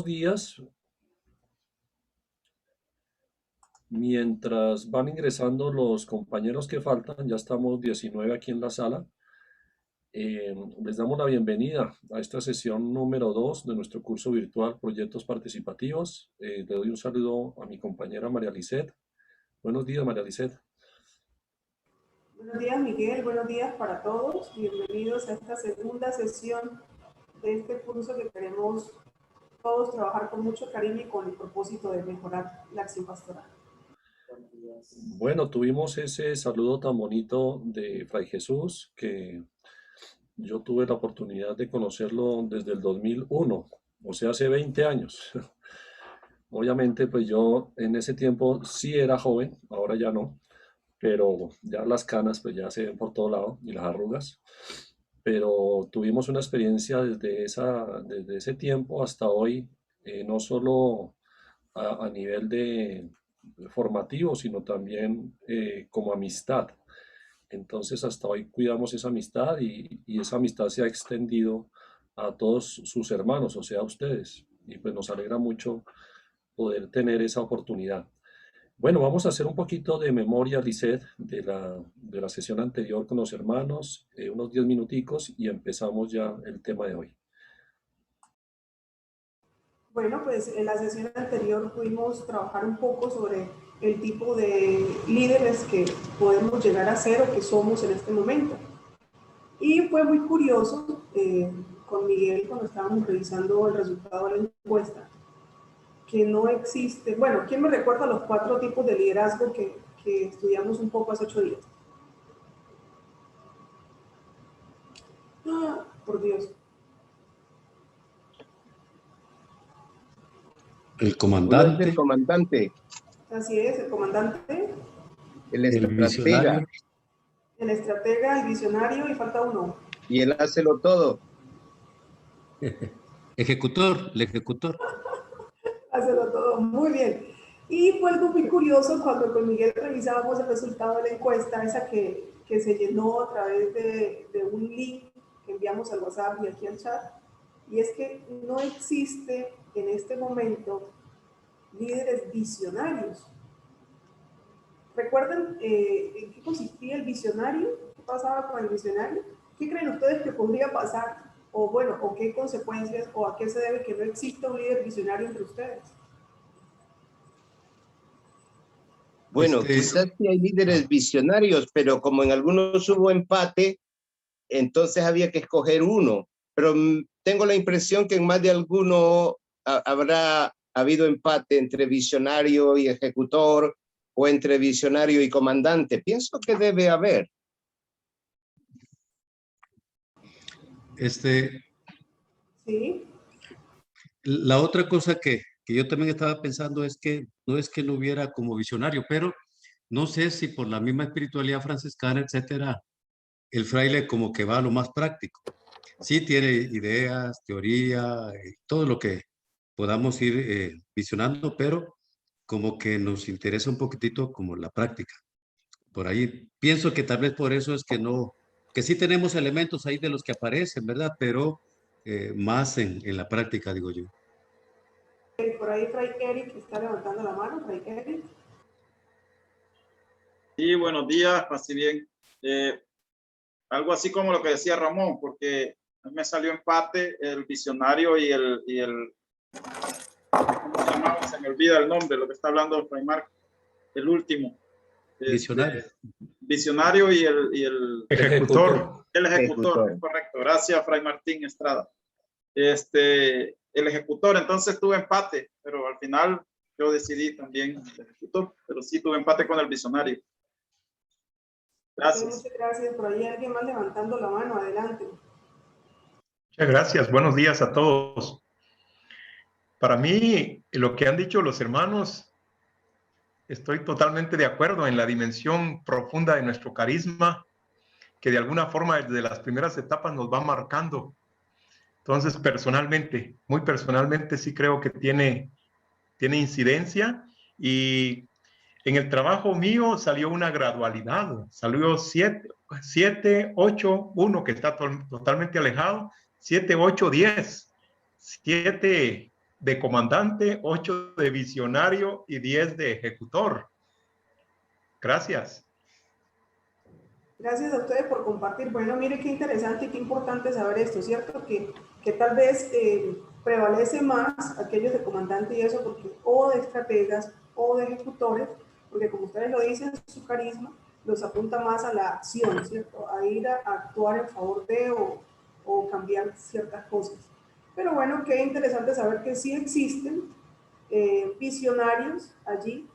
Días, mientras van ingresando los compañeros que faltan, ya estamos 19 aquí en la sala. Les damos la bienvenida a esta sesión número 2 de nuestro curso virtual Proyectos Participativos. Le doy un saludo a mi compañera María Lisset. Buenos días, María Lisset. Buenos días, Miguel. Buenos días para todos. Bienvenidos a esta segunda sesión de este curso que queremos todos trabajar con mucho cariño y con el propósito de mejorar la acción pastoral. Bueno, tuvimos ese saludo tan bonito de Fray Jesús, que yo tuve la oportunidad de conocerlo desde el 2001, o sea, hace 20 años. Obviamente, pues yo en ese tiempo sí era joven, ahora ya no, pero ya las canas pues ya se ven por todo lado y las arrugas. Pero tuvimos una experiencia desde ese tiempo hasta hoy, no solo a nivel de formativo, sino también como amistad. Entonces hasta hoy cuidamos esa amistad y esa amistad se ha extendido a todos sus hermanos, o sea, a ustedes. Y pues nos alegra mucho poder tener esa oportunidad. Bueno, vamos a hacer un poquito de memoria, Lisset, de la sesión anterior con los hermanos, unos 10 minuticos y empezamos ya el tema de hoy. Bueno, pues en la sesión anterior pudimos trabajar un poco sobre el tipo de líderes que podemos llegar a ser o que somos en este momento. Y fue muy curioso con Miguel cuando estábamos revisando el resultado de la encuesta, que no existe. Bueno, ¿quién me recuerda los 4 tipos de liderazgo que estudiamos un poco hace 8 días? Ah, por Dios. El Uno es el comandante, comandante, Así es, el comandante, el el estratega visionario, el estratega, el visionario y falta uno. y el hácelo todo. ejecutor, el ejecutor. Hacerlo todo muy bien. Y fue algo muy curioso cuando con Miguel revisábamos el resultado de la encuesta, esa que se llenó a través de un link que enviamos al WhatsApp y aquí al chat, y es que no existe en este momento líderes visionarios. ¿Recuerdan en qué consistía el visionario? ¿Qué pasaba con el visionario? ¿Qué creen ustedes que podría pasar? O bueno, o qué consecuencias, o a qué se debe que no exista un líder visionario entre ustedes. Bueno, quizás sí hay líderes visionarios, pero como en algunos hubo empate, entonces había que escoger uno. Pero tengo la impresión que en más de alguno habrá habido empate entre visionario y ejecutor o entre visionario y comandante. Pienso que debe haber. Sí. La otra cosa que yo también estaba pensando es que no hubiera como visionario, pero no sé si por la misma espiritualidad franciscana, etcétera, el fraile como que va a lo más práctico. Sí tiene ideas, teoría, todo lo que podamos ir visionando, pero como que nos interesa un poquitito como la práctica. Por ahí pienso que tal vez por eso es que no, que sí tenemos elementos ahí de los que aparecen, ¿verdad? Pero más en la práctica, digo yo. Por ahí Fray Eric está levantando la mano, Fray Eric. Sí, buenos días, así bien. Algo así como lo que decía Ramón, porque me salió empate el visionario y el ¿cómo se llamaba? Se me olvida el nombre, lo que está hablando Fray Marco, el último. Visionario. Visionario y el Ejecutor. El ejecutor, es correcto. Gracias, Fray Martín Estrada. El ejecutor, entonces tuve empate, pero al final yo decidí también el ejecutor, pero sí tuve empate con el visionario. Gracias. Muchas gracias. Por ahí alguien más levantando la mano. Adelante. Muchas gracias. Buenos días a todos. Para mí, lo que han dicho los hermanos, estoy totalmente de acuerdo en la dimensión profunda de nuestro carisma, que de alguna forma desde las primeras etapas nos va marcando. Entonces, personalmente, muy personalmente, sí creo que tiene incidencia, y en el trabajo mío salió una gradualidad, salió 7, 8, 1 que está totalmente alejado, 7, 8, 10, 7 de comandante, 8 de visionario y 10 de ejecutor. Gracias. Gracias a ustedes por compartir. Bueno, mire qué interesante y qué importante saber esto, ¿cierto? Que tal vez prevalece más aquellos de comandante y eso, porque, o de estrategas o de ejecutores, porque como ustedes lo dicen, su carisma los apunta más a la acción, ¿cierto? A ir a actuar en favor de o cambiar ciertas cosas. Pero bueno, qué interesante saber que sí existen visionarios allí,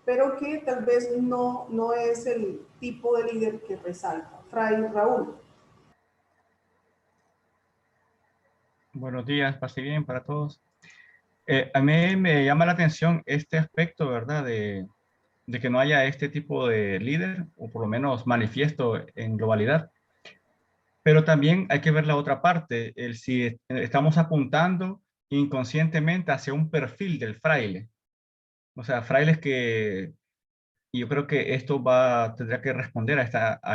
pero que tal vez no es el tipo de líder que resalta. Fray Raúl. Buenos días, pase bien para todos. A mí me llama la atención este aspecto, ¿verdad? De que no haya este tipo de líder, o por lo menos manifiesto en globalidad. Pero también hay que ver la otra parte, el si estamos apuntando inconscientemente hacia un perfil del fraile. O sea, frailes que, y yo creo que esto tendrá que responder a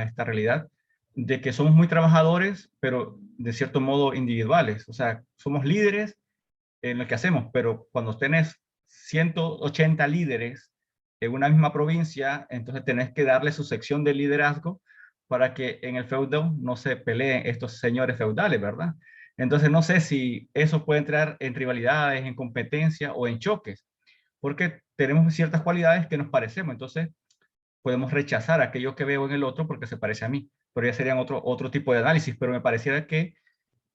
esta realidad, de que somos muy trabajadores, pero de cierto modo individuales. O sea, somos líderes en lo que hacemos, pero cuando tenés 180 líderes en una misma provincia, entonces tenés que darle su sección de liderazgo para que en el feudo no se peleen estos señores feudales, ¿verdad? Entonces no sé si eso puede entrar en rivalidades, en competencia o en choques, porque tenemos ciertas cualidades que nos parecemos, entonces podemos rechazar aquello que veo en el otro porque se parece a mí, pero ya serían otro tipo de análisis, pero me pareciera que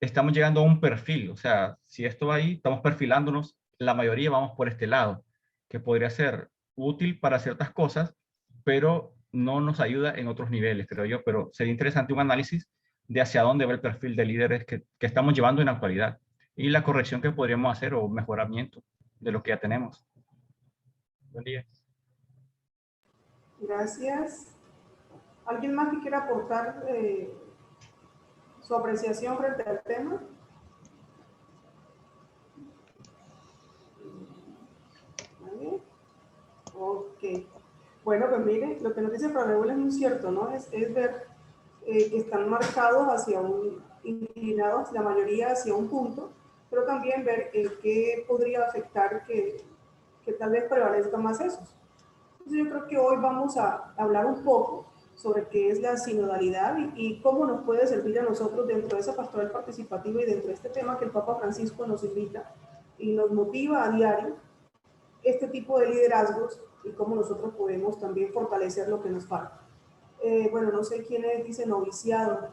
estamos llegando a un perfil, o sea, si esto va ahí, estamos perfilándonos, la mayoría vamos por este lado, que podría ser útil para ciertas cosas, pero no nos ayuda en otros niveles, creo yo, pero sería interesante un análisis de hacia dónde va el perfil de líderes que estamos llevando en la actualidad y la corrección que podríamos hacer o mejoramiento de lo que ya tenemos. Buen día. Gracias. ¿Alguien más que quiera aportar su apreciación frente al tema? ¿Vale? Ok. Bueno, pues mire, lo que nos dice Fray Raúl es muy cierto, ¿no? Es ver que están marcados inclinados la mayoría hacia un punto, pero también ver qué podría afectar que tal vez prevalezca más esos. Entonces yo creo que hoy vamos a hablar un poco sobre qué es la sinodalidad y cómo nos puede servir a nosotros dentro de esa pastoral participativa y dentro de este tema que el Papa Francisco nos invita y nos motiva a diario, este tipo de liderazgos y cómo nosotros podemos también fortalecer lo que nos falta. Bueno, no sé quién es, dice noviciado.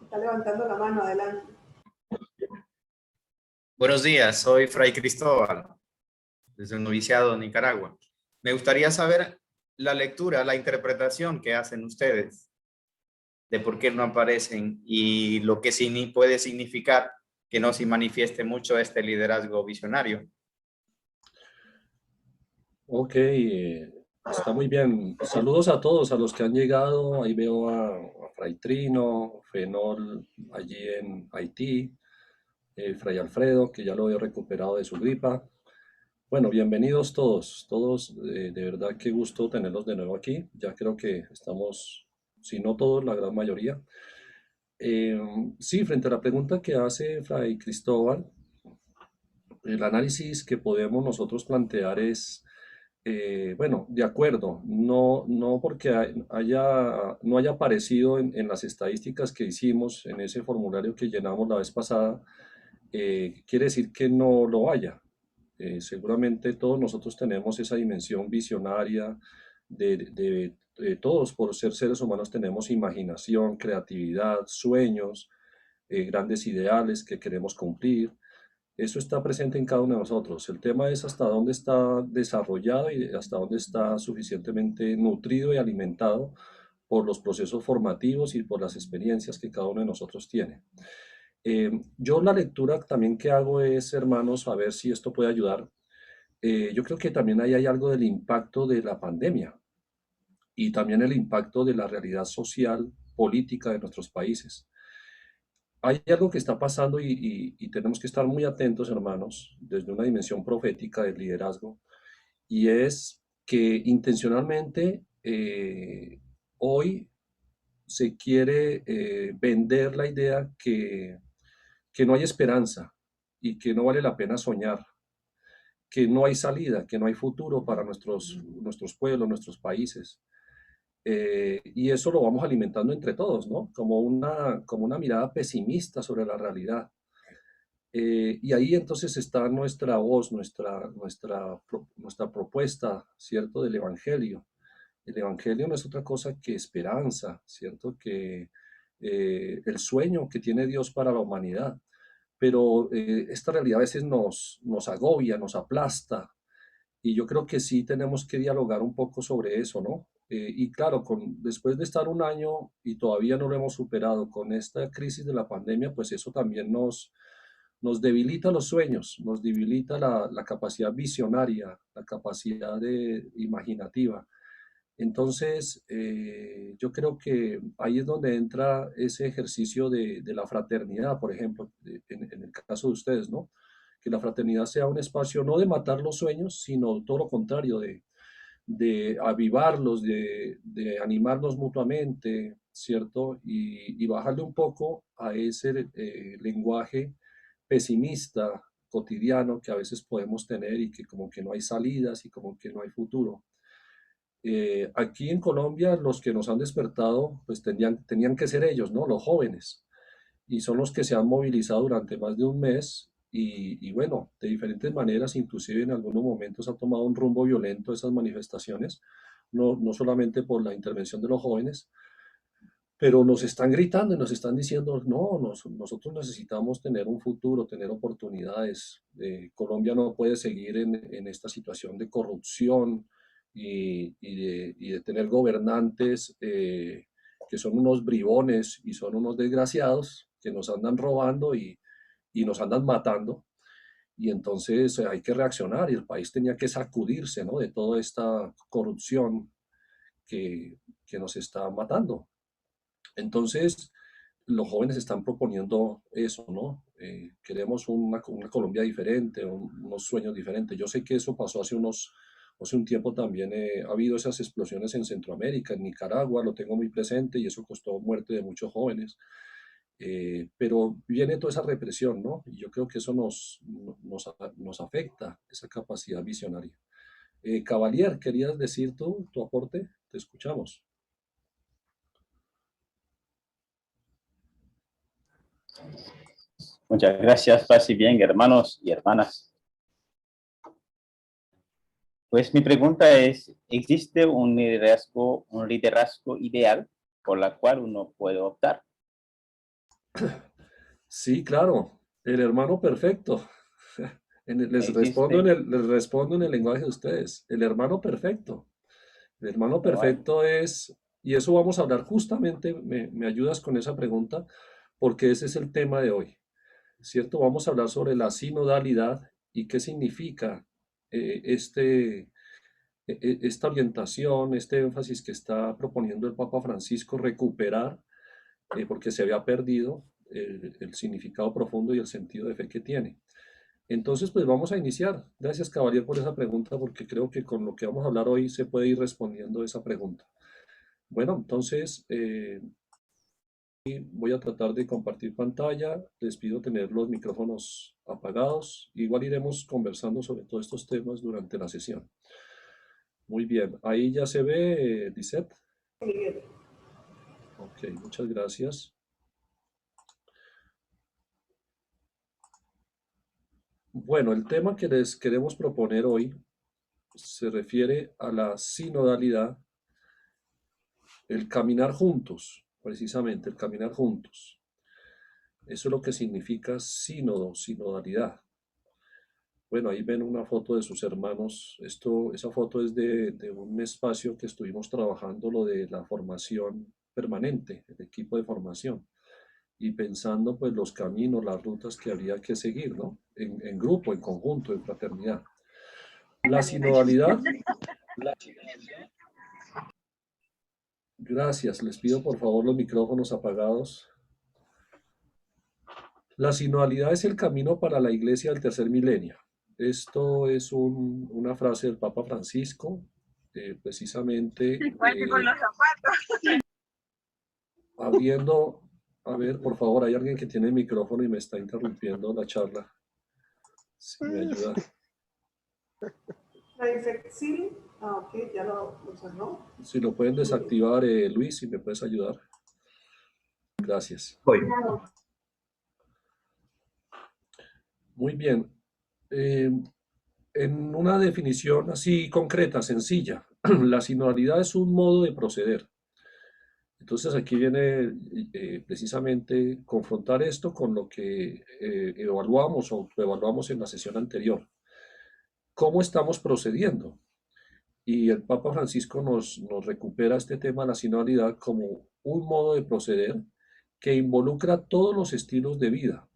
Está levantando la mano, adelante. Buenos días, soy Fray Cristóbal, desde el noviciado de Nicaragua. Me gustaría saber la lectura, la interpretación que hacen ustedes de por qué no aparecen y lo que puede significar que no se manifieste mucho este liderazgo visionario. Ok, está muy bien. Saludos a todos, a los que han llegado. Ahí veo a Fray Trino, Fenol allí en Haití, Fray Alfredo, que ya lo veo recuperado de su gripa. Bueno, bienvenidos todos, de verdad qué gusto tenerlos de nuevo aquí. Ya creo que estamos, si no todos, la gran mayoría. Sí, frente a la pregunta que hace Fray Cristóbal, el análisis que podemos nosotros plantear es, bueno, de acuerdo, no porque no haya aparecido en las estadísticas que hicimos en ese formulario que llenamos la vez pasada, quiere decir que no lo haya. Seguramente todos nosotros tenemos esa dimensión visionaria de todos, por ser seres humanos, tenemos imaginación, creatividad, sueños, grandes ideales que queremos cumplir. Eso está presente en cada uno de nosotros. El tema es hasta dónde está desarrollado y hasta dónde está suficientemente nutrido y alimentado por los procesos formativos y por las experiencias que cada uno de nosotros tiene. Yo la lectura también que hago es, hermanos, a ver si esto puede ayudar. Yo creo que también ahí hay algo del impacto de la pandemia y también el impacto de la realidad social, política de nuestros países. Hay algo que está pasando y tenemos que estar muy atentos, hermanos, desde una dimensión profética del liderazgo, y es que intencionalmente hoy se quiere vender la idea que no hay esperanza y que no vale la pena soñar, que no hay salida, que no hay futuro para nuestros pueblos, nuestros países. Y eso lo vamos alimentando entre todos, ¿no? Como una mirada pesimista sobre la realidad. Y ahí entonces está nuestra voz, nuestra propuesta, ¿cierto? Del Evangelio. El Evangelio no es otra cosa que esperanza, ¿cierto? Que el sueño que tiene Dios para la humanidad. Pero esta realidad a veces nos agobia, nos aplasta, y yo creo que sí tenemos que dialogar un poco sobre eso, ¿no? Y claro, después de estar un año y todavía no lo hemos superado con esta crisis de la pandemia, pues eso también nos debilita los sueños, nos debilita la capacidad visionaria, la capacidad imaginativa. Entonces, yo creo que ahí es donde entra ese ejercicio de la fraternidad, por ejemplo, en el caso de ustedes, ¿no? Que la fraternidad sea un espacio no de matar los sueños, sino todo lo contrario, de avivarlos, de animarnos mutuamente, ¿cierto? Y bajarle un poco a ese lenguaje pesimista cotidiano que a veces podemos tener y que como que no hay salidas y como que no hay futuro. Aquí en Colombia los que nos han despertado pues tenían que ser ellos, ¿no? Los jóvenes. Y son los que se han movilizado durante más de un mes y bueno, de diferentes maneras, inclusive en algunos momentos ha tomado un rumbo violento esas manifestaciones, no solamente por la intervención de los jóvenes, pero nos están gritando y nos están diciendo, no, nosotros necesitamos tener un futuro, tener oportunidades. Colombia no puede seguir en esta situación de corrupción y de tener gobernantes que son unos bribones y son unos desgraciados que nos andan robando y nos andan matando. Y entonces hay que reaccionar y el país tenía que sacudirse, ¿no? De toda esta corrupción que nos está matando. Entonces, los jóvenes están proponiendo eso, ¿no? Queremos una Colombia diferente, unos sueños diferentes. Yo sé que eso pasó hace un tiempo también. Ha habido esas explosiones en Centroamérica, en Nicaragua, lo tengo muy presente y eso costó muerte de muchos jóvenes. Pero viene toda esa represión, ¿no? Y yo creo que eso nos afecta, esa capacidad visionaria. Cavalier, ¿querías decir tu aporte? Te escuchamos. Muchas gracias, paz y bien, hermanos y hermanas. Pues mi pregunta es, ¿existe un liderazgo ideal por la cual uno puede optar? Sí, claro, el hermano perfecto. Les respondo en el lenguaje de ustedes, el hermano perfecto. El hermano perfecto es, y eso vamos a hablar justamente, me ayudas con esa pregunta, porque ese es el tema de hoy, ¿cierto? Vamos a hablar sobre la sinodalidad y qué significa esta orientación, este énfasis que está proponiendo el Papa Francisco, recuperar, porque se había perdido el significado profundo y el sentido de fe que tiene. Entonces, pues vamos a iniciar. Gracias, Cavalier, por esa pregunta, porque creo que con lo que vamos a hablar hoy se puede ir respondiendo esa pregunta. Bueno, entonces voy a tratar de compartir pantalla. Les pido tener los micrófonos apagados. Igual iremos conversando sobre todos estos temas durante la sesión. Muy bien, ahí ya se ve, Lisette. Ok, muchas gracias. Bueno, el tema que les queremos proponer hoy se refiere a la sinodalidad, el caminar juntos, precisamente, el caminar juntos. Eso es lo que significa sínodo, sinodalidad. Bueno, ahí ven una foto de sus hermanos. Esa foto es de un espacio que estuvimos trabajando, lo de la formación permanente, el equipo de formación, y pensando pues los caminos, las rutas que habría que seguir, ¿no? En grupo, en conjunto, en fraternidad. La sinodalidad. Gracias, les pido por favor los micrófonos apagados. La sinodalidad es el camino para la iglesia del tercer milenio. Esto es una frase del Papa Francisco, precisamente abriendo, a ver, por favor, hay alguien que tiene el micrófono y me está interrumpiendo la charla. Si me ayuda. Ok, ya lo cerró. Si lo pueden desactivar, Luis, si me puedes ayudar. Gracias. Voy. Muy bien. En una definición así concreta, sencilla, la sinodalidad es un modo de proceder. Entonces aquí viene precisamente confrontar esto con lo que evaluamos o evaluamos en la sesión anterior. ¿Cómo estamos procediendo? Y el Papa Francisco nos recupera este tema de la sinodalidad como un modo de proceder que involucra todos los estilos de vida,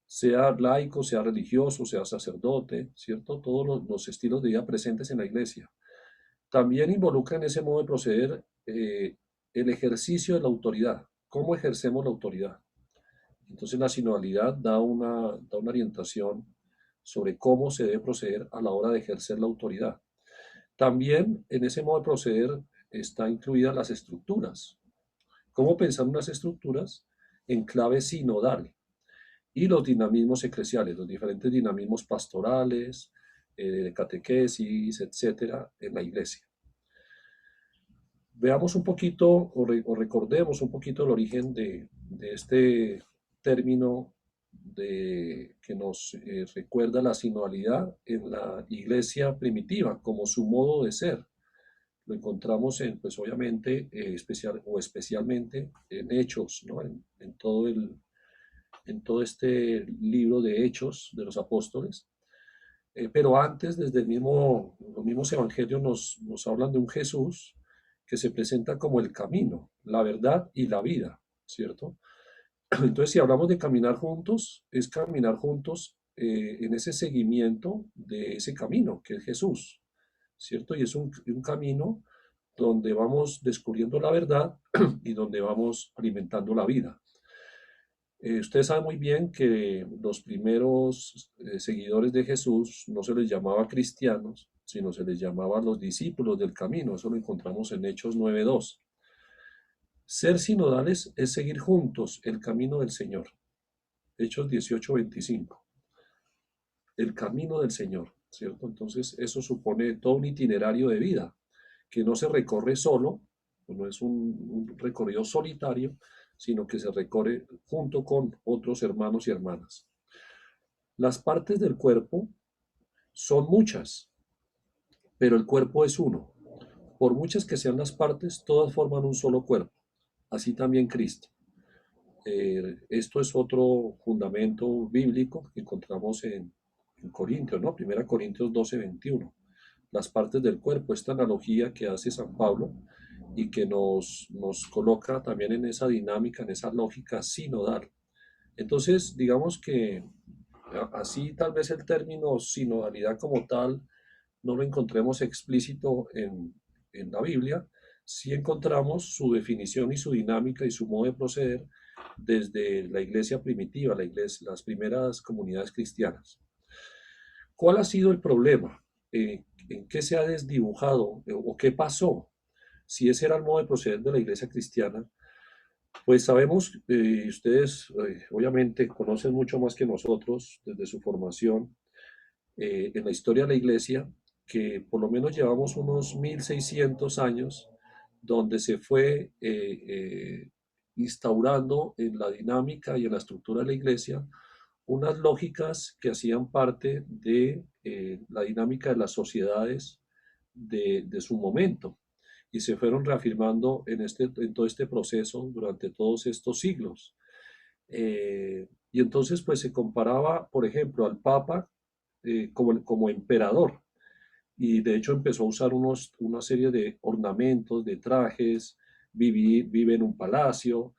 sea laico, sea religioso, sea sacerdote, ¿cierto? Todos los estilos de vida presentes en la iglesia. También involucra en ese modo de proceder el ejercicio de la autoridad. ¿Cómo ejercemos la autoridad? Entonces la sinodalidad da una orientación sobre cómo se debe proceder a la hora de ejercer la autoridad. También en ese modo de proceder está incluidas las estructuras. ¿Cómo pensar unas estructuras en clave sinodal? Y los dinamismos eclesiales, los diferentes dinamismos pastorales, de catequesis, etcétera, en la iglesia. Veamos un poquito o recordemos un poquito el origen de este término que nos recuerda la sinodalidad en la iglesia primitiva como su modo de ser. Lo encontramos pues obviamente, especialmente en Hechos, ¿no? En todo este libro de Hechos de los Apóstoles. Pero antes, desde los mismos evangelios nos hablan de un Jesús que se presenta como el camino, la verdad y la vida, ¿cierto? Entonces, si hablamos de caminar juntos, es caminar juntos en ese seguimiento de ese camino, que es Jesús, ¿cierto? Y es un camino donde vamos descubriendo la verdad y donde vamos alimentando la vida. Ustedes saben muy bien que los primeros seguidores de Jesús no se les llamaba cristianos, sino se les llamaba los discípulos del camino. Eso lo encontramos en Hechos 9:2. Ser sinodales es seguir juntos el camino del Señor. Hechos 18:25. El camino del Señor, ¿cierto? Entonces eso supone todo un itinerario de vida que no se recorre solo, no es un recorrido solitario, sino que se recorre junto con otros hermanos y hermanas. Las partes del cuerpo son muchas, pero el cuerpo es uno. Por muchas que sean las partes, todas forman un solo cuerpo. Así también Cristo. Esto es otro fundamento bíblico que encontramos en Corintios, ¿no? 1 Corintios 12:21. Las partes del cuerpo, esta analogía que hace San Pablo y que nos coloca también en esa dinámica, en esa lógica sinodal. Entonces, digamos que así tal vez el término sinodalidad como tal no lo encontremos explícito en la Biblia, sí encontramos su definición y su dinámica y su modo de proceder desde la iglesia primitiva, las primeras comunidades cristianas. ¿Cuál ha sido el problema? ¿En qué se ha desdibujado o qué pasó? Si ese era el modo de proceder de la iglesia cristiana, pues sabemos, ustedes obviamente conocen mucho más que nosotros desde su formación en la historia de la iglesia, que por lo menos llevamos unos 1600 años donde se fue instaurando en la dinámica y en la estructura de la iglesia unas lógicas que hacían parte de la dinámica de las sociedades de su momento y se fueron reafirmando en todo este proceso durante todos estos siglos. Y entonces pues se comparaba, por ejemplo, al Papa como emperador, y de hecho empezó a usar una serie de ornamentos, de trajes, vive en un palacio,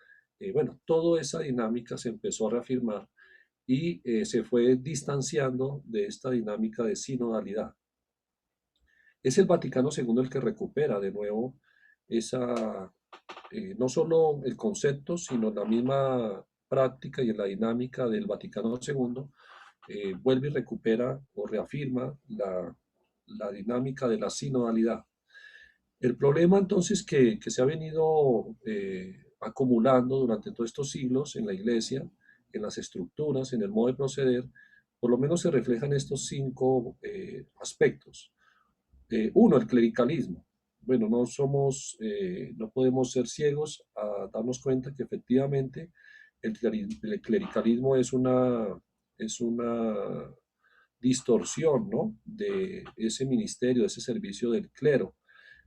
bueno, toda esa dinámica se empezó a reafirmar y se fue distanciando de esta dinámica de sinodalidad. Es el Vaticano II el que recupera de nuevo no solo el concepto, sino la misma práctica y la dinámica del Vaticano II, vuelve y recupera o reafirma la dinámica de la sinodalidad. El problema entonces que se ha venido acumulando durante todos estos siglos en la iglesia, en las estructuras, en el modo de proceder, por lo menos se reflejan estos 5 aspectos. Uno, el clericalismo. Bueno, no podemos ser ciegos a darnos cuenta que efectivamente el clericalismo es una distorsión, ¿no?, de ese ministerio, de ese servicio del clero,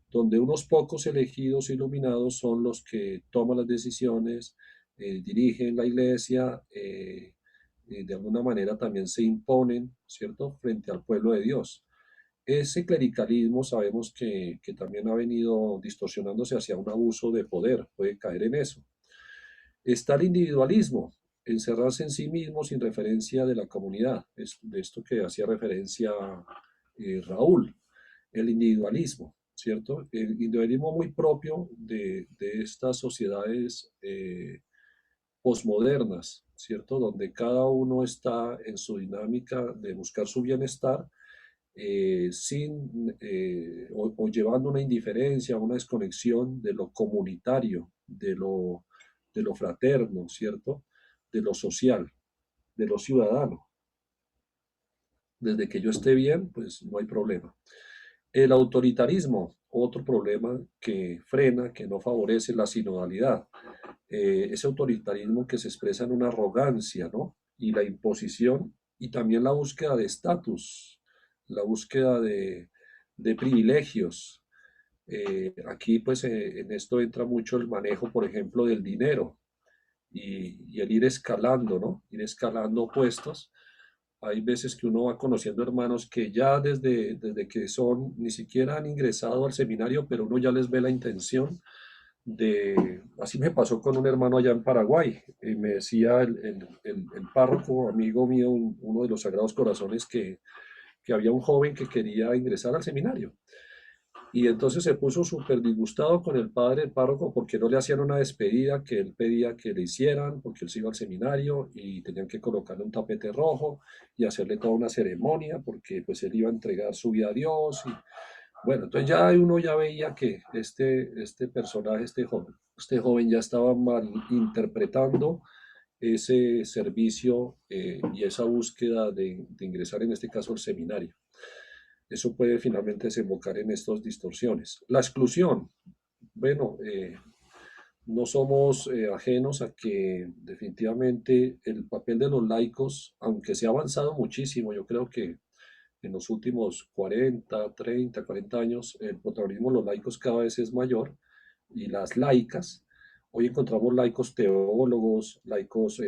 donde unos pocos elegidos e iluminados son los que toman las decisiones, dirigen la iglesia, de alguna manera también se imponen, ¿cierto?, frente al pueblo de Dios. Ese clericalismo sabemos que también ha venido distorsionándose hacia un abuso de poder, puede caer en eso. Está el individualismo, encerrarse en sí mismo sin referencia de la comunidad, es de esto que hacía referencia Raúl, el individualismo, ¿cierto? El individualismo muy propio de estas sociedades posmodernas, ¿cierto? Donde cada uno está en su dinámica de buscar su bienestar, o llevando una indiferencia, una desconexión de lo comunitario, de lo fraterno, ¿cierto? De lo social, de lo ciudadano. Desde que yo esté bien, pues no hay problema. El autoritarismo, otro problema que frena, que no favorece la sinodalidad. Ese autoritarismo que se expresa en una arrogancia, ¿no? Y la imposición, y también la búsqueda de estatus, la búsqueda de privilegios. Aquí, pues, en esto entra mucho el manejo, por ejemplo, del dinero y el ir escalando, ¿no? Ir escalando puestos. Hay veces que uno va conociendo hermanos que ya desde que ni siquiera han ingresado al seminario, pero uno ya les ve la intención así me pasó con un hermano allá en Paraguay, me decía el párroco, amigo mío, uno de los Sagrados Corazones, que había un joven que quería ingresar al seminario. Y entonces se puso súper disgustado con el padre, el párroco, porque no le hacían una despedida que él pedía que le hicieran, porque él se iba al seminario y tenían que colocarle un tapete rojo y hacerle toda una ceremonia, porque pues él iba a entregar su vida a Dios. Y bueno, entonces ya uno ya veía que este personaje, este joven ya estaba mal interpretando ese servicio y esa búsqueda de ingresar, en este caso, al seminario. Eso puede finalmente desembocar en estas distorsiones. La exclusión. Bueno, no somos ajenos a que definitivamente el papel de los laicos, aunque se ha avanzado muchísimo, yo creo que en los últimos 40, 30, 40 años, el protagonismo de los laicos cada vez es mayor, y las laicas. Hoy encontramos laicos teólogos, laicos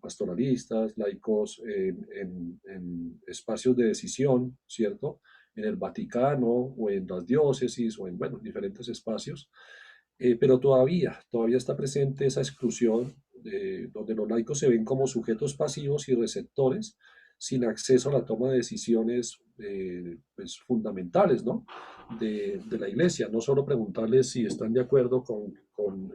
pastoralistas, laicos en espacios de decisión, ¿cierto? En el Vaticano o en las diócesis o en, bueno, diferentes espacios. Pero todavía está presente esa exclusión donde los laicos se ven como sujetos pasivos y receptores sin acceso a la toma de decisiones pues, fundamentales, ¿no? de la iglesia. No solo preguntarles si están de acuerdo con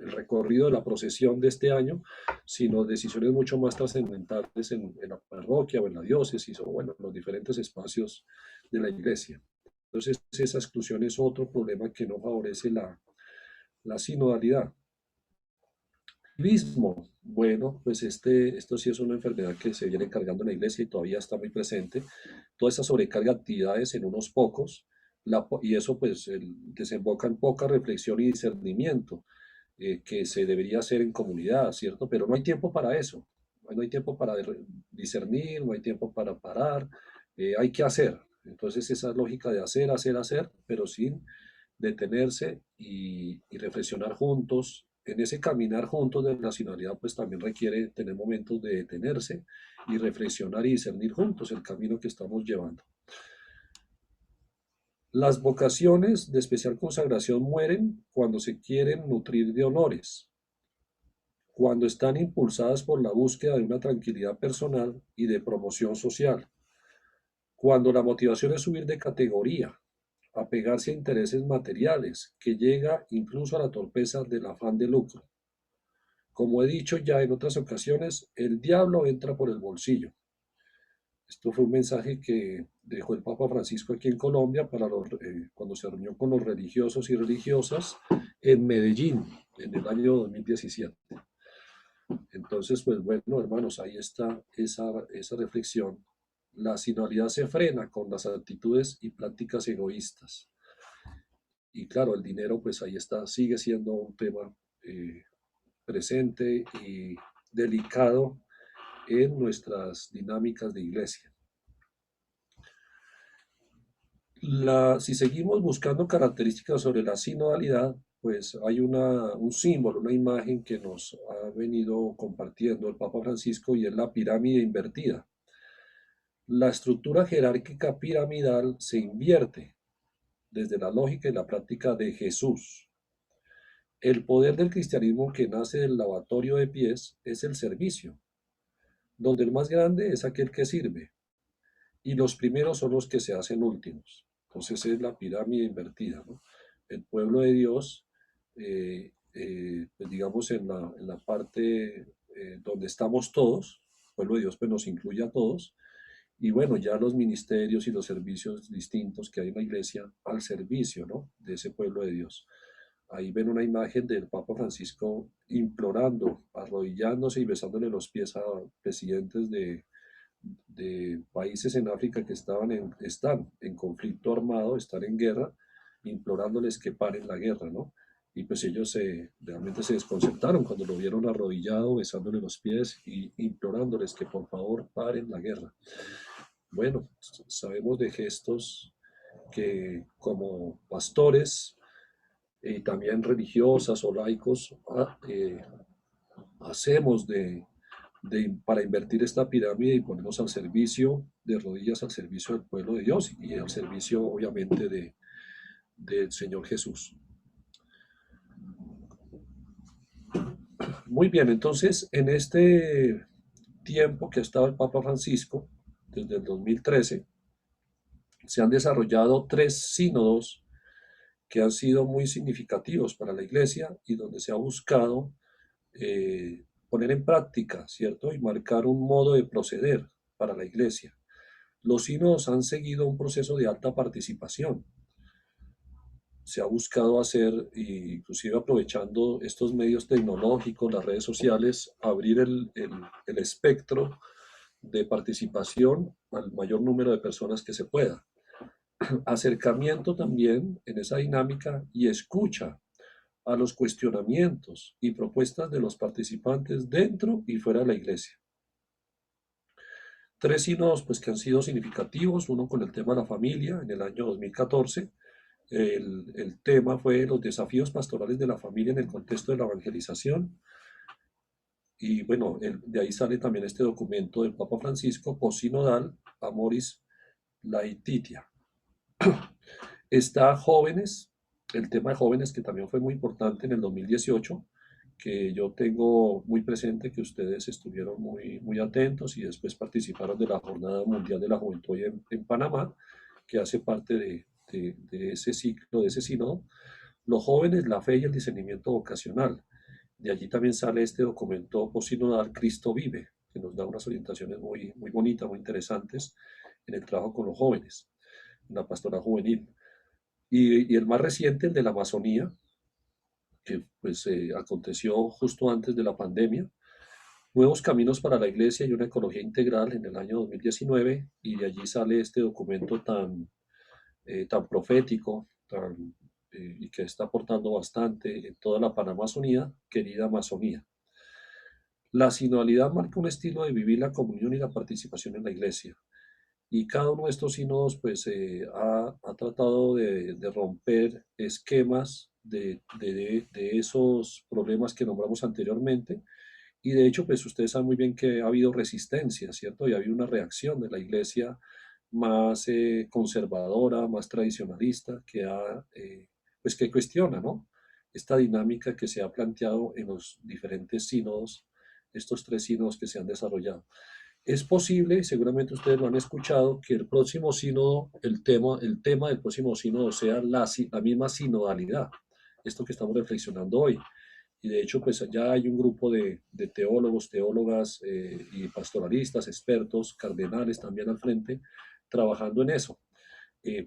el recorrido de la procesión de este año, sino decisiones mucho más trascendentales en la parroquia o en la diócesis o, bueno, en los diferentes espacios de la iglesia. Entonces, esa exclusión es otro problema que no favorece la sinodalidad. Mismo, bueno, pues esto sí es una enfermedad que se viene cargando en la iglesia y todavía está muy presente. Toda esa sobrecarga de actividades en unos pocos, y eso pues desemboca en poca reflexión y discernimiento que se debería hacer en comunidad, ¿cierto? Pero no hay tiempo para eso, no hay tiempo para discernir, no hay tiempo para parar, hay que hacer. Entonces esa lógica de hacer, pero sin detenerse y reflexionar juntos. En ese caminar juntos de la sinodalidad, pues también requiere tener momentos de detenerse y reflexionar y discernir juntos el camino que estamos llevando. Las vocaciones de especial consagración mueren cuando se quieren nutrir de honores, cuando están impulsadas por la búsqueda de una tranquilidad personal y de promoción social, cuando la motivación es subir de categoría, apegarse a intereses materiales, que llega incluso a la torpeza del afán de lucro. Como he dicho ya en otras ocasiones, el diablo entra por el bolsillo. Esto fue un mensaje que dejó el Papa Francisco aquí en Colombia cuando se reunió con los religiosos y religiosas en Medellín en el año 2017. Entonces, pues bueno, hermanos, ahí está esa reflexión la sinodalidad se frena con las actitudes y prácticas egoístas. Y claro, el dinero pues ahí está, sigue siendo un tema presente y delicado en nuestras dinámicas de iglesia. Si seguimos buscando características sobre la sinodalidad, pues hay un símbolo, una imagen que nos ha venido compartiendo el Papa Francisco, y es la pirámide invertida. La estructura jerárquica piramidal se invierte desde la lógica y la práctica de Jesús. El poder del cristianismo que nace del lavatorio de pies es el servicio, donde el más grande es aquel que sirve, y los primeros son los que se hacen últimos. Entonces es la pirámide invertida, ¿no? El pueblo de Dios, pues digamos en la parte donde estamos todos, el pueblo de Dios pues nos incluye a todos, y bueno, ya los ministerios y los servicios distintos que hay en la iglesia al servicio, ¿no?, de ese pueblo de Dios. Ahí ven una imagen del Papa Francisco implorando, arrodillándose y besándole los pies a presidentes de países en África que están en conflicto armado, están en guerra, implorándoles que paren la guerra, ¿no? Y pues ellos realmente se desconcertaron cuando lo vieron arrodillado, besándole los pies y implorándoles que por favor paren la guerra. Bueno, sabemos de gestos que como pastores y también religiosas o laicos hacemos para invertir esta pirámide y ponernos al servicio, de rodillas al servicio del pueblo de Dios y al servicio obviamente del Señor Jesús. Muy bien, entonces en este tiempo que ha estado el Papa Francisco, desde el 2013, se han desarrollado 3 sínodos que han sido muy significativos para la Iglesia y donde se ha buscado poner en práctica, ¿cierto?, y marcar un modo de proceder para la Iglesia. Los sínodos han seguido un proceso de alta participación. Se ha buscado hacer, inclusive aprovechando estos medios tecnológicos, las redes sociales, abrir el espectro de participación al mayor número de personas que se pueda. Acercamiento también en esa dinámica y escucha a los cuestionamientos y propuestas de los participantes dentro y fuera de la iglesia. 3 sínodos pues, que han sido significativos, uno con el tema de la familia en el año 2014. El tema fue los desafíos pastorales de la familia en el contexto de la evangelización. Y bueno, de ahí sale también este documento del Papa Francisco, Posinodal Amoris Laetitia. Está jóvenes, el tema de jóvenes que también fue muy importante en el 2018, que yo tengo muy presente que ustedes estuvieron muy atentos y después participaron de la Jornada Mundial de la Juventud en Panamá, que hace parte de ese ciclo, de ese sínodo. Los jóvenes, la fe y el discernimiento vocacional. De allí también sale este documento posinodal Cristo Vive, que nos da unas orientaciones muy bonitas, muy interesantes en el trabajo con los jóvenes, en la pastoral juvenil. Y el más reciente, el de la Amazonía, que pues aconteció justo antes de la pandemia, Nuevos Caminos para la Iglesia y una Ecología Integral en el año 2019, y de allí sale este documento tan profético, y que está aportando bastante en toda la Panamazonía, querida Amazonía. La sinodalidad marca un estilo de vivir la comunión y la participación en la Iglesia. Y cada uno de estos sínodos pues, ha tratado de romper esquemas de esos problemas que nombramos anteriormente. Y de hecho, pues ustedes saben muy bien que ha habido resistencia, ¿cierto? Y ha habido una reacción de la Iglesia más conservadora, más tradicionalista, pues que cuestiona, ¿no?, esta dinámica que se ha planteado en los diferentes sínodos, estos 3 sínodos que se han desarrollado. Es posible, seguramente ustedes lo han escuchado, que el próximo sínodo, el tema del próximo sínodo sea la misma sinodalidad, esto que estamos reflexionando hoy. Y de hecho, pues ya hay un grupo de teólogos, teólogas y pastoralistas, expertos, cardenales también al frente, trabajando en eso.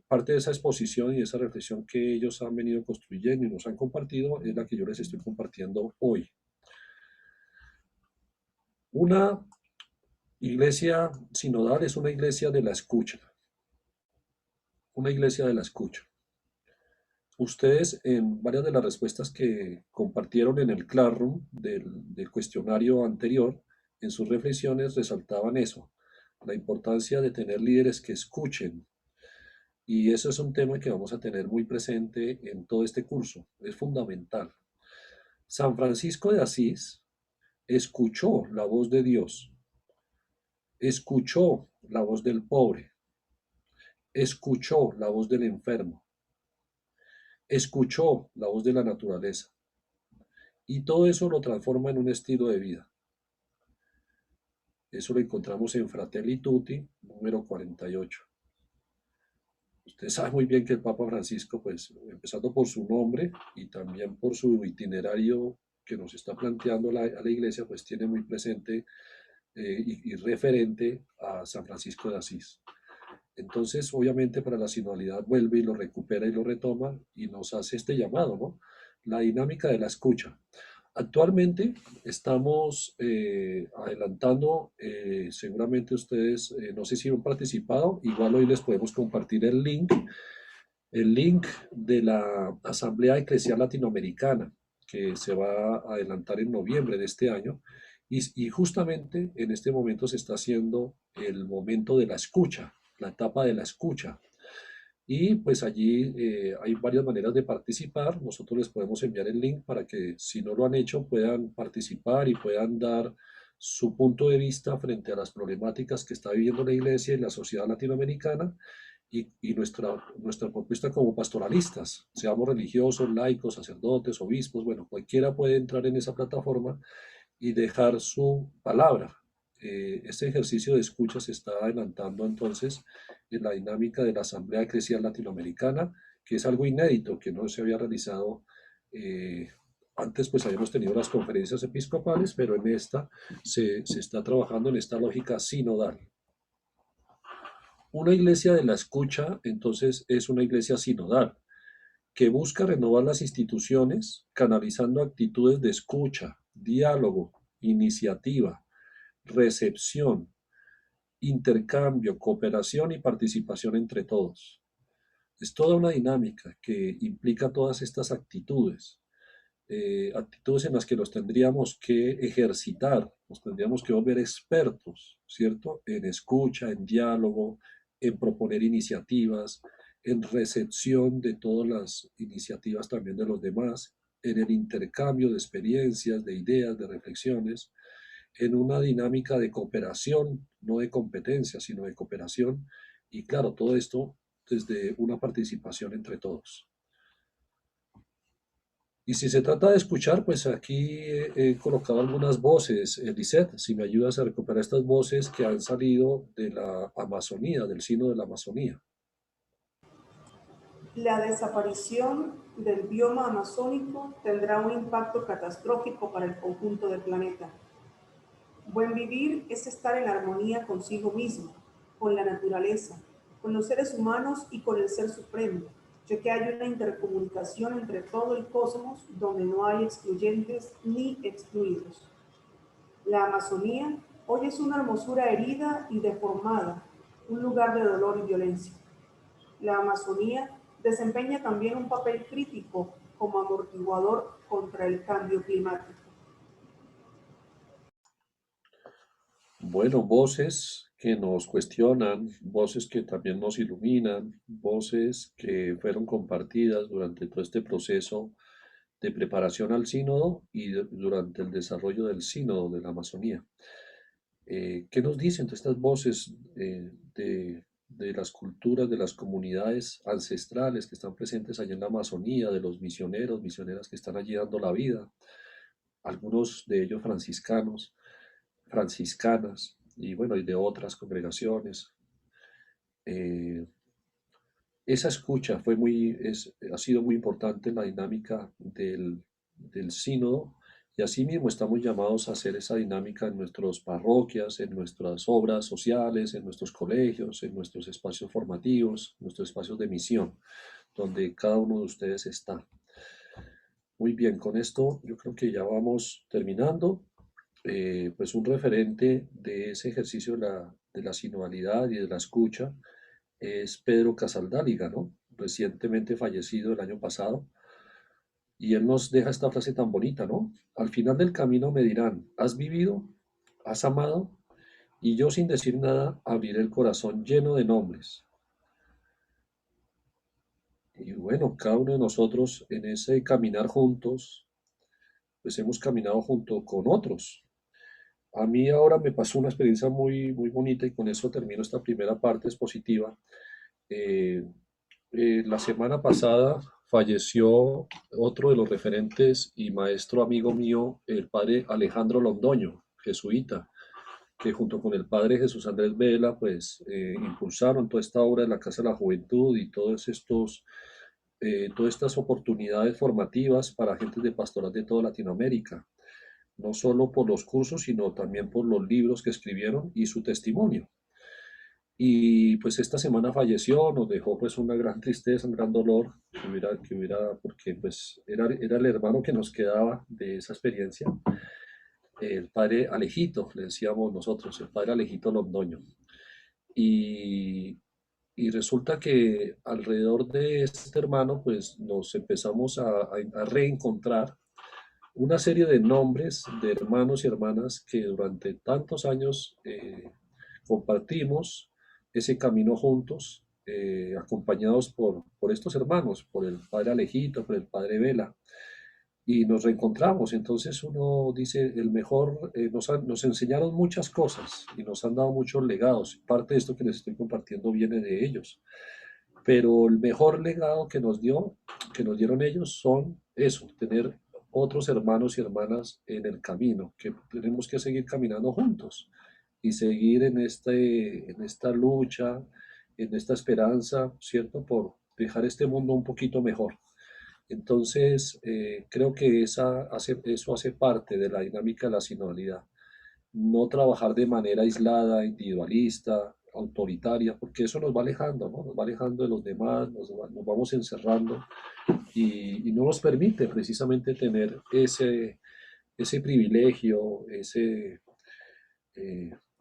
Parte de esa exposición y de esa reflexión que ellos han venido construyendo y nos han compartido es la que yo les estoy compartiendo hoy. Una Iglesia sinodal es una iglesia de la escucha. Una iglesia de la escucha. Ustedes en varias de las respuestas que compartieron en el Classroom del cuestionario anterior, en sus reflexiones resaltaban eso, la importancia de tener líderes que escuchen. Y eso es un tema que vamos a tener muy presente en todo este curso, es fundamental. San Francisco de Asís escuchó la voz de Dios, escuchó la voz del pobre, escuchó la voz del enfermo, escuchó la voz de la naturaleza. Y todo eso lo transforma en un estilo de vida. Eso lo encontramos en Fratelli Tutti, número 48. Usted sabe muy bien que el Papa Francisco, pues, empezando por su nombre y también por su itinerario que nos está planteando a la Iglesia, pues tiene muy presente y referente a San Francisco de Asís. Entonces, obviamente, para la sinodalidad vuelve y lo recupera y lo retoma y nos hace este llamado, ¿no? La dinámica de la escucha. Actualmente estamos adelantando, seguramente ustedes, no sé si han participado, igual hoy les podemos compartir el link de la Asamblea Eclesial Latinoamericana, que se va a adelantar en noviembre de este año, y justamente en este momento se está haciendo el momento de la escucha, la etapa de la escucha. Y pues allí hay varias maneras de participar. Nosotros les podemos enviar el link para que si no lo han hecho puedan participar y puedan dar su punto de vista frente a las problemáticas que está viviendo la Iglesia y la sociedad latinoamericana y nuestra propuesta como pastoralistas, seamos religiosos, laicos, sacerdotes, obispos, bueno, cualquiera puede entrar en esa plataforma y dejar su palabra. Este ejercicio de escucha se está adelantando entonces en la dinámica de la Asamblea Eclesial Latinoamericana, que es algo inédito, que no se había realizado antes, pues habíamos tenido las conferencias episcopales, pero en esta se está trabajando en esta lógica sinodal. Una iglesia de la escucha, entonces, es una iglesia sinodal, que busca renovar las instituciones, canalizando actitudes de escucha, diálogo, iniciativa, recepción, intercambio, cooperación y participación entre todos. Es toda una dinámica que implica todas estas actitudes, actitudes en las que nos tendríamos que ejercitar, nos tendríamos que volver expertos, ¿cierto? En escucha, en diálogo, en proponer iniciativas, en recepción de todas las iniciativas también de los demás, en el intercambio de experiencias, de ideas, de reflexiones, en una dinámica de cooperación, no de competencia, sino de cooperación. Y claro, todo esto desde una participación entre todos. Y si se trata de escuchar, pues aquí he colocado algunas voces. Lisette, si me ayudas a recuperar estas voces que han salido de la Amazonía, del Sínodo de la Amazonía. La desaparición del bioma amazónico tendrá un impacto catastrófico para el conjunto del planeta. Buen vivir es estar en armonía consigo mismo, con la naturaleza, con los seres humanos y con el Ser Supremo, ya que hay una intercomunicación entre todo el cosmos donde no hay excluyentes ni excluidos. La Amazonía hoy es una hermosura herida y deformada, un lugar de dolor y violencia. La Amazonía desempeña también un papel crítico como amortiguador contra el cambio climático. Bueno, voces que nos cuestionan, voces que también nos iluminan, voces que fueron compartidas durante todo este proceso de preparación al sínodo y durante el desarrollo del sínodo de la Amazonía. ¿Qué nos dicen todas estas voces de las culturas, de las comunidades ancestrales que están presentes allá en la Amazonía, de los misioneros, misioneras que están allí dando la vida, algunos de ellos franciscanos, franciscanas y bueno, y de otras congregaciones? Esa escucha ha sido muy importante en la dinámica del sínodo y asimismo estamos llamados a hacer esa dinámica en nuestras parroquias, en nuestras obras sociales, en nuestros colegios, en nuestros espacios formativos, en nuestros espacios de misión, donde cada uno de ustedes está. Muy bien, con esto yo creo que ya vamos terminando. pues un referente de ese ejercicio de la sinodalidad y de la escucha es Pedro Casaldáliga, ¿no? Recientemente fallecido el año pasado. Y él nos deja esta frase tan bonita, ¿no? Al final del camino me dirán, ¿has vivido? ¿Has amado? Y yo sin decir nada abriré el corazón lleno de nombres. Y bueno, cada uno de nosotros en ese caminar juntos, pues hemos caminado junto con otros. A mí ahora me pasó una experiencia muy, muy bonita y con eso termino esta primera parte expositiva. Eh, la semana pasada falleció otro de los referentes y maestro amigo mío, el padre Alejandro Londoño, jesuita, que junto con el padre Jesús Andrés Vela, pues impulsaron toda esta obra de la Casa de la Juventud y todas estas oportunidades formativas para agentes de pastoral de toda Latinoamérica, no solo por los cursos, sino también por los libros que escribieron y su testimonio. Y pues esta semana falleció, nos dejó pues una gran tristeza, un gran dolor, porque pues era el hermano que nos quedaba de esa experiencia, el padre Alejito, le decíamos nosotros, el padre Alejito Londoño. Y, y resulta que alrededor de este hermano pues nos empezamos a reencontrar una serie de nombres de hermanos y hermanas que durante tantos años compartimos ese camino juntos, acompañados por estos hermanos, por el padre Alejito, por el padre Vela, y nos reencontramos. Entonces uno dice, nos enseñaron muchas cosas y nos han dado muchos legados. Parte de esto que les estoy compartiendo viene de ellos. Pero el mejor legado que nos dieron ellos son eso, tener otros hermanos y hermanas en el camino, que tenemos que seguir caminando juntos y seguir en esta lucha, en esta esperanza, ¿cierto? Por dejar este mundo un poquito mejor. Entonces, creo que eso hace parte de la dinámica de la sinodalidad. No trabajar de manera aislada, individualista, autoritaria, porque eso nos va alejando, ¿no? Nos va alejando de los demás, nos vamos encerrando y no nos permite precisamente tener ese privilegio,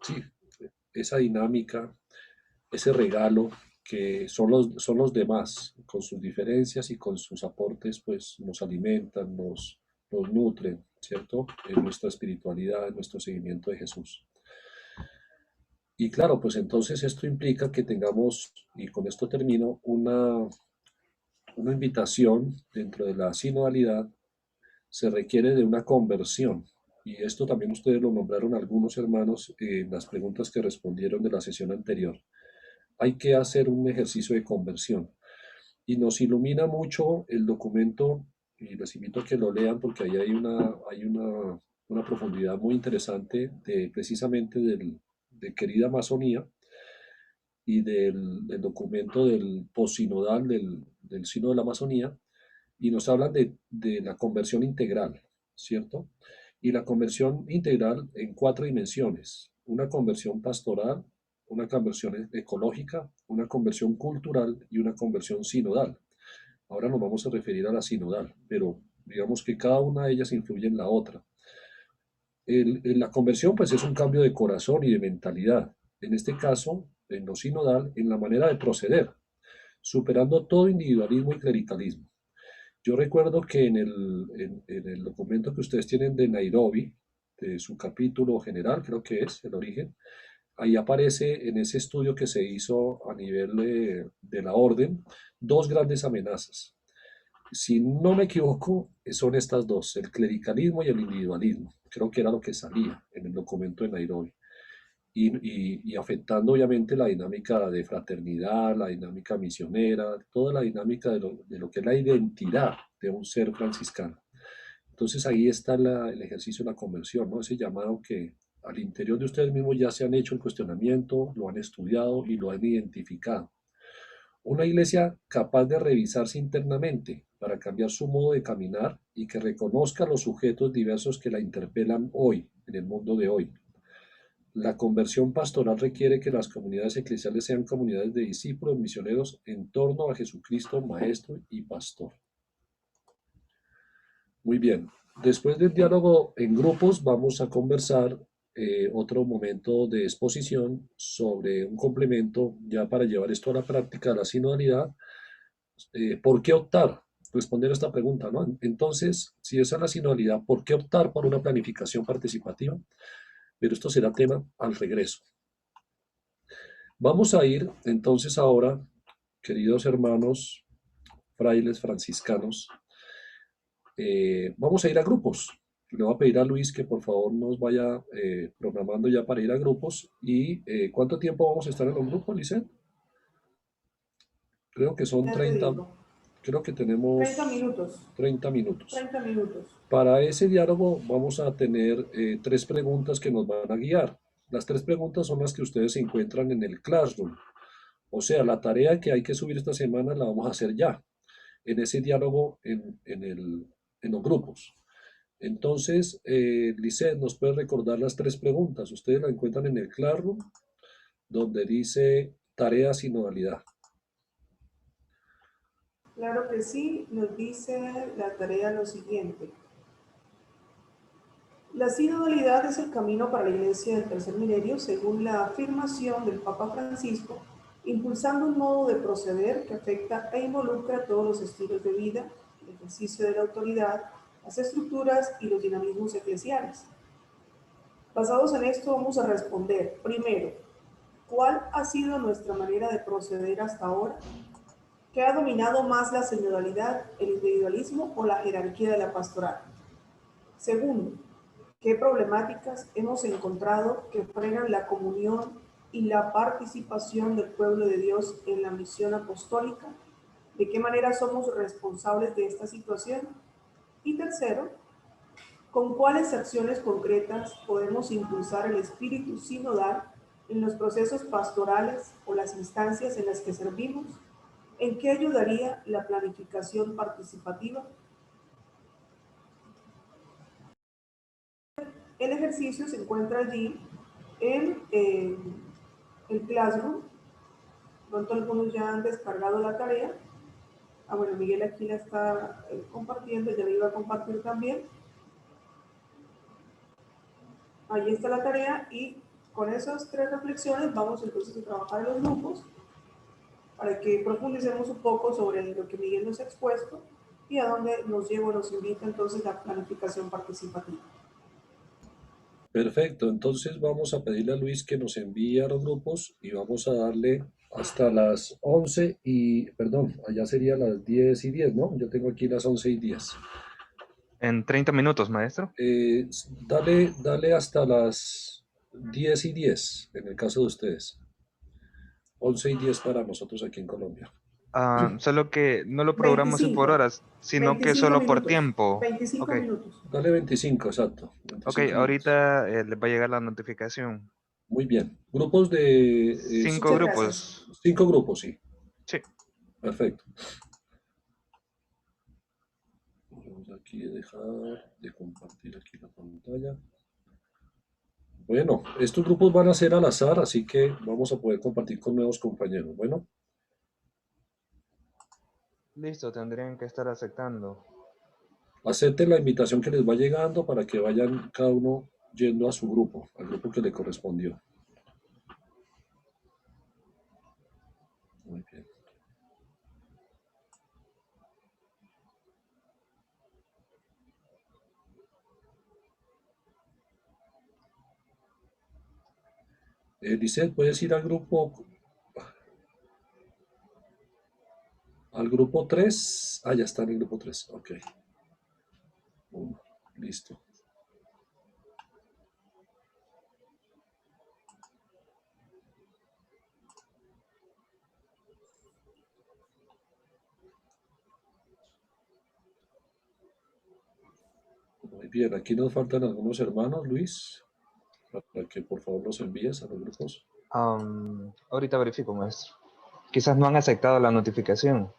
sí, esa dinámica, ese regalo que son los demás, con sus diferencias y con sus aportes, pues nos alimentan, nos nutren, ¿cierto? En nuestra espiritualidad, en nuestro seguimiento de Jesús. Y claro, pues entonces esto implica que tengamos, y con esto termino, una invitación dentro de la sinodalidad. Se requiere de una conversión. Y esto también ustedes lo nombraron algunos hermanos en las preguntas que respondieron de la sesión anterior. Hay que hacer un ejercicio de conversión. Y nos ilumina mucho el documento, y les invito a que lo lean porque ahí hay una profundidad muy interesante precisamente de querida Amazonía y del documento del posinodal del Sínodo de la Amazonía, y nos hablan de la conversión integral, ¿cierto? Y la conversión integral en 4 dimensiones: una conversión pastoral, una conversión ecológica, una conversión cultural y una conversión sinodal. Ahora nos vamos a referir a la sinodal, pero digamos que cada una de ellas influye en la otra. La conversión pues es un cambio de corazón y de mentalidad. En este caso, en lo sinodal, en la manera de proceder, superando todo individualismo y clericalismo. Yo recuerdo que en el documento que ustedes tienen de Nairobi, de su capítulo general, creo que es el origen, ahí aparece en ese estudio que se hizo a nivel de la orden, 2 grandes amenazas. Si no me equivoco, son estas dos: el clericalismo y el individualismo. Creo que era lo que salía en el documento de Nairobi. Y afectando obviamente la dinámica de fraternidad, la dinámica misionera, toda la dinámica de lo que es la identidad de un ser franciscano. Entonces ahí está el ejercicio de la conversión, ¿no? Ese llamado que al interior de ustedes mismos ya se han hecho el cuestionamiento, lo han estudiado y lo han identificado. Una iglesia capaz de revisarse internamente para cambiar su modo de caminar y que reconozca los sujetos diversos que la interpelan hoy, en el mundo de hoy. La conversión pastoral requiere que las comunidades eclesiales sean comunidades de discípulos misioneros en torno a Jesucristo, Maestro y Pastor. Muy bien. Después del diálogo en grupos, vamos a conversar otro momento de exposición sobre un complemento ya para llevar esto a la práctica, la sinodalidad. ¿Por qué optar? Responder a esta pregunta, ¿no? Entonces, si esa es la sinodalidad, ¿por qué optar por una planificación participativa? Pero esto será tema al regreso. Vamos a ir entonces ahora, queridos hermanos, frailes franciscanos, vamos a ir a grupos. Le voy a pedir a Luis que por favor nos vaya programando ya para ir a grupos. ¿Y cuánto tiempo vamos a estar en los grupos, Lisset? Creo que son Ya te 30, digo. creo que tenemos 30 minutos. 30 minutos. 30 minutos. Para ese diálogo vamos a tener 3 preguntas que nos van a guiar. Las 3 preguntas son las que ustedes se encuentran en el Classroom. O sea, la tarea que hay que subir esta semana la vamos a hacer ya, en ese diálogo en los grupos. Entonces, Lisset, ¿nos puede recordar las 3 preguntas? Ustedes la encuentran en el Classroom, donde dice tarea sinodalidad. Claro que sí, nos dice la tarea lo siguiente. La sinodalidad es el camino para la Iglesia del Tercer Milenio, según la afirmación del Papa Francisco, impulsando un modo de proceder que afecta e involucra todos los estilos de vida, el ejercicio de la autoridad, las estructuras y los dinamismos eclesiales. Basados en esto, vamos a responder, primero, ¿cuál ha sido nuestra manera de proceder hasta ahora? ¿Qué ha dominado más la sinodalidad, el individualismo o la jerarquía de la pastoral? Segundo, ¿qué problemáticas hemos encontrado que frenan la comunión y la participación del pueblo de Dios en la misión apostólica? ¿De qué manera somos responsables de esta situación? Y tercero, ¿con cuáles acciones concretas podemos impulsar el espíritu sinodal en los procesos pastorales o las instancias en las que servimos? ¿En qué ayudaría la planificación participativa? El ejercicio se encuentra allí en el Classroom. Pronto algunos ya han descargado la tarea. Bueno, Miguel aquí la está compartiendo, ya la iba a compartir también. Ahí está la tarea y con esas 3 reflexiones vamos entonces a trabajar en los grupos para que profundicemos un poco sobre lo que Miguel nos ha expuesto y a dónde nos lleva o nos invita entonces la planificación participativa. Perfecto, entonces vamos a pedirle a Luis que nos envíe a los grupos y vamos a darle hasta las 11 y, perdón, allá sería las 10 y 10, ¿no? Yo tengo aquí las 11 y 10. En 30 minutos, maestro. Dale hasta las 10 y 10, en el caso de ustedes. 11 y 10 para nosotros aquí en Colombia. Solo que no lo programamos por horas, sino que solo por tiempo. 25 minutos. Dale 25, exacto. 25 ok, ahorita les va a llegar la notificación. Muy bien. ¿Grupos de...? 5 grupos. 5 grupos, sí. Sí. Perfecto. Vamos aquí a dejar de compartir aquí la pantalla. Bueno, estos grupos van a ser al azar, así que vamos a poder compartir con nuevos compañeros. Bueno. Listo, tendrían que estar aceptando. Acepten la invitación que les va llegando para que vayan cada uno yendo a su grupo, al grupo que le correspondió. Muy bien. Lisset, ¿puedes ir al grupo 3? Ya está en el grupo 3. Ok. Listo. Muy bien, aquí nos faltan algunos hermanos, Luis, para que por favor los envíes a los grupos. Ahorita verifico, maestro. Quizás no han aceptado la notificación.